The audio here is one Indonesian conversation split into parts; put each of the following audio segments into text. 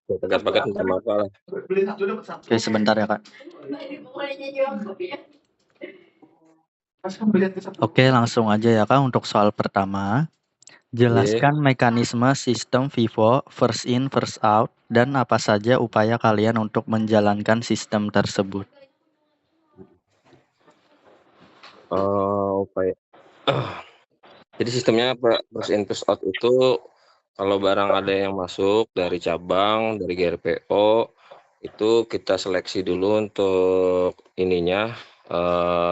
paket-paket minta maaf lah. Oke, sebentar ya, Kak. Oke, langsung aja ya, Kak, untuk soal pertama. Jelaskan mekanisme sistem FIFO first in first out dan apa saja upaya kalian untuk menjalankan sistem tersebut. Upaya. Jadi sistemnya first in first out itu kalau barang ada yang masuk dari cabang, dari GRPO, itu kita seleksi dulu untuk ininya,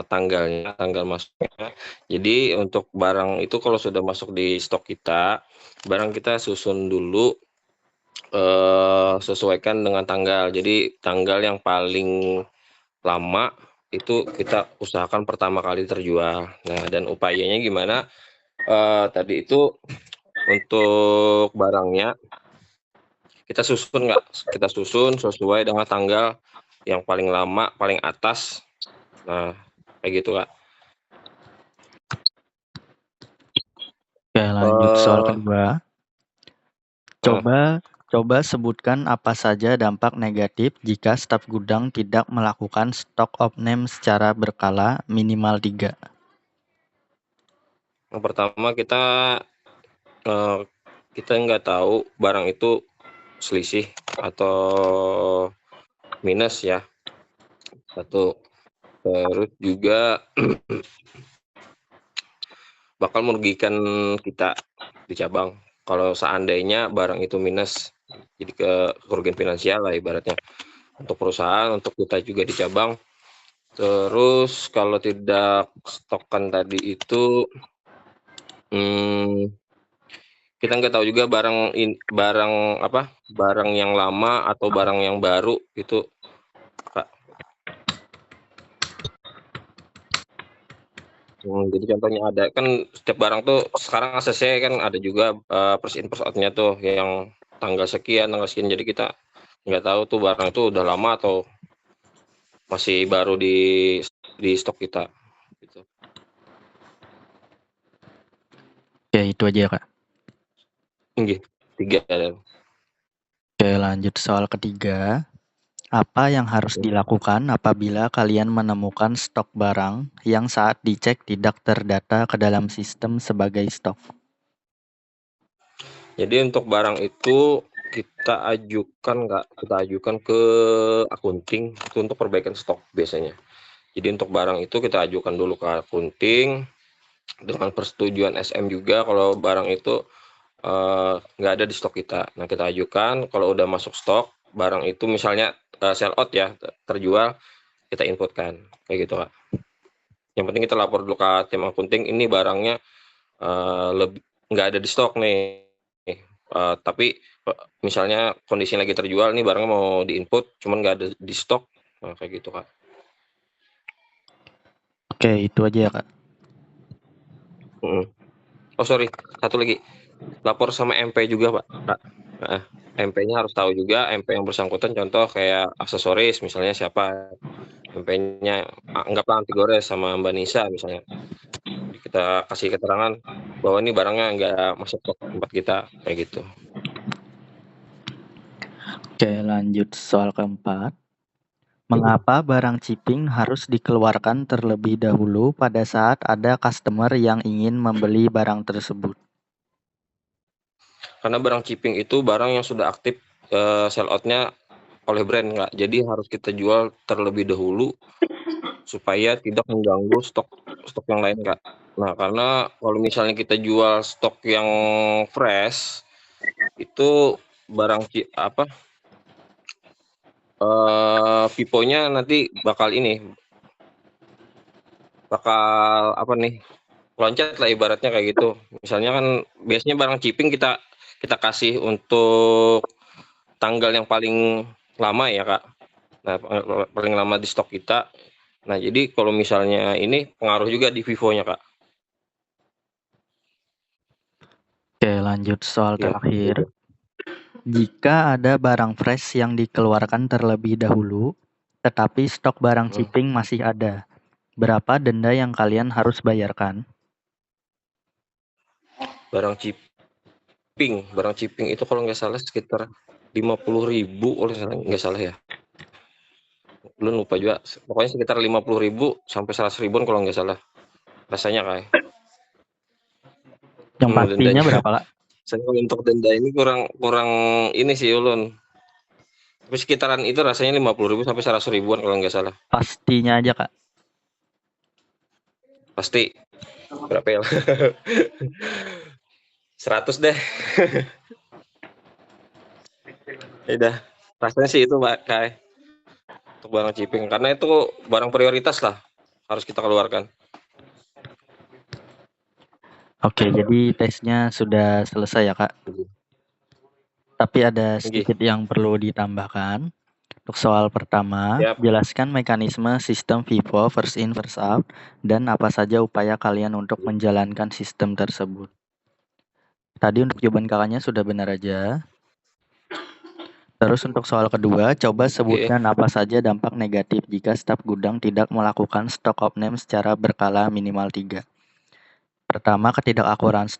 tanggalnya, tanggal masuknya. Jadi untuk barang itu kalau sudah masuk di stok kita, barang kita susun dulu, sesuaikan dengan tanggal. Jadi tanggal yang paling lama itu kita usahakan pertama kali terjual. Nah, dan upayanya gimana? Tadi itu untuk barangnya kita susun sesuai dengan tanggal yang paling lama, paling atas. Nah, kayak gitu, Kak. Oke, lanjut soal kedua. Coba sebutkan apa saja dampak negatif jika staf gudang tidak melakukan stock of name secara berkala minimal 3. Yang pertama kita nggak tahu barang itu selisih atau minus ya. Satu. Terus juga bakal merugikan kita di cabang. Kalau seandainya barang itu minus, jadi kerugian finansial lah ibaratnya. Untuk perusahaan, untuk kita juga di cabang. Terus kalau tidak stokkan tadi itu, kita nggak tahu juga barang yang lama atau barang yang baru itu, Kak. Jadi contohnya ada kan setiap barang tuh sekarang ACC kan ada juga first in first out-nya tuh yang tanggal sekian. Jadi kita nggak tahu tuh barang itu udah lama atau masih baru di stok kita. Gitu. Oke, itu aja ya, Kak. Nggih, 3 ada. Oke, lanjut soal ketiga. Apa yang harus dilakukan apabila kalian menemukan stok barang yang saat dicek tidak terdata ke dalam sistem sebagai stok? Jadi untuk barang itu kita ajukan ke akunting itu untuk perbaikan stok biasanya. Jadi untuk barang itu kita ajukan dulu ke akunting dengan persetujuan SM juga kalau barang itu nggak ada di stok kita. Nah, kita ajukan kalau udah masuk stok barang itu misalnya sell out ya, terjual, kita inputkan kayak gitu, Kak. Yang penting kita lapor dulu ke tim akunting, ini barangnya nggak ada di stok nih. Tapi misalnya kondisi lagi terjual nih barangnya mau diinput cuman nggak ada di stok. Nah, kayak gitu, Kak. Oke, itu aja ya, Kak. Oh, sorry, satu lagi. Lapor sama MP juga, Pak. MP-nya harus tahu juga, MP yang bersangkutan, contoh kayak aksesoris misalnya siapa MP-nya, anggaplah anti gores sama Mbak Nisa misalnya. Kita kasih keterangan bahwa ini barangnya nggak masuk stok tempat kita, kayak gitu. Oke, lanjut soal keempat. Mengapa barang chipping harus dikeluarkan terlebih dahulu pada saat ada customer yang ingin membeli barang tersebut? Karena barang chipping itu barang yang sudah aktif sell out-nya oleh brand, Kak. Jadi harus kita jual terlebih dahulu supaya tidak mengganggu stok yang lain, Kak. Nah, karena kalau misalnya kita jual stok yang fresh itu barang FIFO-nya nanti bakal loncat lah ibaratnya kayak gitu. Misalnya kan biasanya barang chipping kita kasih untuk tanggal yang paling lama ya, Kak. Nah, paling lama di stok kita. Nah, jadi kalau misalnya ini pengaruh juga di FIFO-nya, Kak. Oke, lanjut soal Ya, terakhir. gitu. Jika ada barang fresh yang dikeluarkan terlebih dahulu, tetapi stok barang chipping masih ada, berapa denda yang kalian harus bayarkan? Barang chipping itu kalau nggak salah sekitar 50.000 kalau nggak salah ya. Belum lupa juga. Pokoknya sekitar 50.000 sampai 100.000-an kalau nggak salah. Rasanya kayak. Yang pastinya Dendanya. berapa, Kak? Saya untuk denda ini kurang ini sih ulun. Tapi sekitaran itu rasanya 50.000 sampai 100.000-an kalau nggak salah. Pastinya aja, Kak. Pasti. Berapa ya? 100 deh. Ya udah. Rasanya sih itu Mbak Kai. Untuk barang chipping. Karena itu barang prioritas lah. Harus kita keluarkan. Oke, jadi tesnya sudah selesai ya, Kak. Tapi ada sedikit yang perlu ditambahkan. Untuk soal pertama, Siap. jelaskan mekanisme sistem FIFO first in first out dan apa saja upaya kalian untuk menjalankan sistem tersebut. Tadi untuk jawaban kakaknya sudah benar aja. Terus untuk soal kedua, coba sebutkan apa saja dampak negatif jika staf gudang tidak melakukan stock of name secara berkala minimal 3. Pertama, ketidakakuratan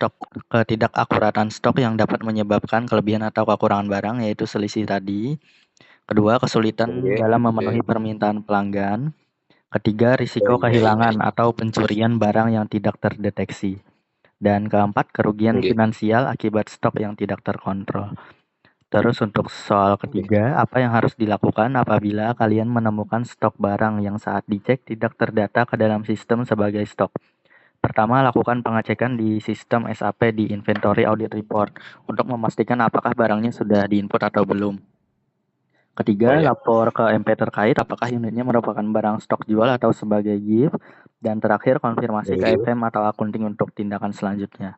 stok yang dapat menyebabkan kelebihan atau kekurangan barang, yaitu selisih tadi. Kedua, kesulitan dalam memenuhi permintaan pelanggan. Ketiga, risiko kehilangan atau pencurian barang yang tidak terdeteksi. Dan keempat, kerugian finansial akibat stok yang tidak terkontrol. Terus untuk soal ketiga, apa yang harus dilakukan apabila kalian menemukan stok barang yang saat dicek tidak terdata ke dalam sistem sebagai stok? Pertama, lakukan pengecekan di sistem SAP di Inventory Audit Report untuk memastikan apakah barangnya sudah diinput atau belum. Ketiga, lapor ke MP terkait apakah unitnya merupakan barang stok jual atau sebagai gift. Dan terakhir, konfirmasi ke FM atau akunting untuk tindakan selanjutnya.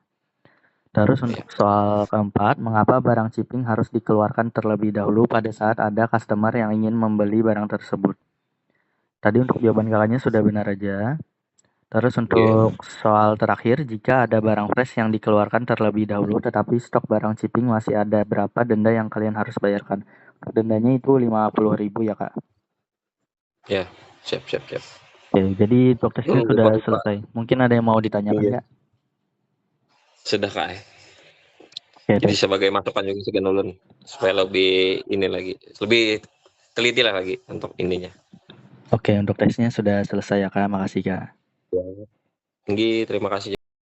Terus untuk soal keempat, mengapa barang shipping harus dikeluarkan terlebih dahulu pada saat ada customer yang ingin membeli barang tersebut? Tadi untuk jawaban kakaknya sudah benar aja. Terus untuk soal terakhir, jika ada barang fresh yang dikeluarkan terlebih dahulu tetapi stok barang shipping masih ada, berapa denda yang kalian harus bayarkan? Dendanya itu 50.000 ya, Kak. Ya, siap. Oke, jadi untuk tesnya sudah selesai. Mungkin ada yang mau ditanyakan nggak? Sudah Kak. Oke, Jadi sebagai masukan juga segan ulun supaya lebih ini lagi, lebih teliti lah lagi untuk ininya. Oke, untuk tesnya sudah selesai ya, Kak. Makasih, Kak. Tinggi, terima kasih.